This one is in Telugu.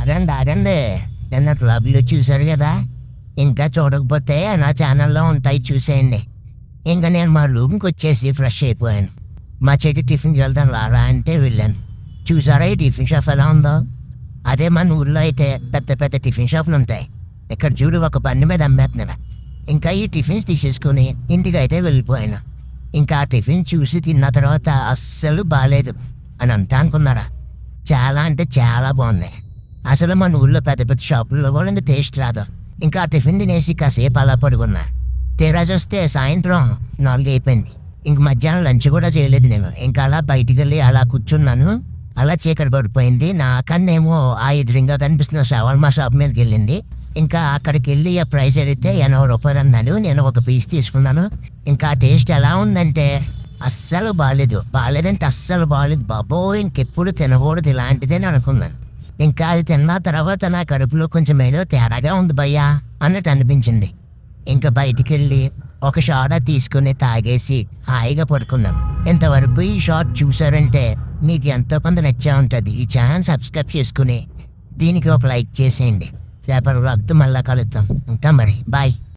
ఆగండి ఆగండి. నిన్న క్లబ్లో చూశారు కదా, ఇంకా చూడకపోతే నా ఛానల్లో ఉంటాయి చూసేయండి. ఇంకా నేను మా రూమ్కి వచ్చేసి ఫ్రెష్ అయిపోయాను. మా చెట్టు టిఫిన్కి వెళ్తాను రారా అంటే వెళ్ళాను. చూసారా ఈ టిఫిన్ షాప్ ఎలా ఉందో? అదే మన ఊర్లో అయితే పెద్ద పెద్ద టిఫిన్ షాపులు ఉంటాయి. ఇక్కడ చూడు ఒక బండి మీద అమ్మేస్తున్నారు. ఇంకా ఈ టిఫిన్స్ తీసేసుకుని ఇంటికి అయితే వెళ్ళిపోయాను. ఇంకా ఆ టిఫిన్ చూసి తిన్న తర్వాత అస్సలు బాగాలేదు అని అంటా అనుకున్నారా? చాలా అంటే చాలా బాగున్నాయి. అసలు మన ఊళ్ళో పెద్ద పెద్ద షాపుల్లో కూడా ఇంత టేస్ట్ రాదు. ఇంకా ఆ టిఫిన్ తినేసి కాసేపు అలా పడుకున్నా. తీరా చూస్తే సాయంత్రం 4 అయిపోయింది. ఇంక మధ్యాహ్నం లంచ్ కూడా చేయలేదు నేను. ఇంకా అలా బయటికి వెళ్ళి అలా కూర్చున్నాను. అలా చీకటి పడిపోయింది. నా కన్నేమో ఆ ఎదురుగా కనిపిస్తున్న షవర్మా షాప్ మీదకి వెళ్ళింది. ఇంకా అక్కడికి వెళ్ళి ఆ ప్రైస్ అడిగితే 80 రూపాయలు అన్నాడు. నేను ఒక పీస్ తీసుకున్నాను. ఇంకా ఆ టేస్ట్ ఎలా ఉందంటే అస్సలు బాగాలేదంటే అస్సలు బాగాలేదు. బాబోయ్, ఇంకెప్పుడు తినకూడదు ఇలాంటిదని అనుకున్నాను. ఇంకా అది తిన్న తర్వాత నా కడుపులో కొంచెం ఏదో తేడాగా ఉంది భయ్యా అన్నట్టు అనిపించింది. ఇంకా బయటికి వెళ్ళి ఒక షార్ట్ తీసుకుని తాగేసి హాయిగా పడుకున్నాను. ఇంతవరకు ఈ షార్ట్ చూసారంటే మీకు ఎంతో కొంత నచ్చే ఉంటుంది. ఈ ఛానల్ సబ్స్క్రైబ్ చేసుకుని దీనికి ఒక లైక్ చేసేయండి. రేపటి వ్లాగ్తో మళ్ళా కలుద్దాం. ఇంకా మరి బాయ్.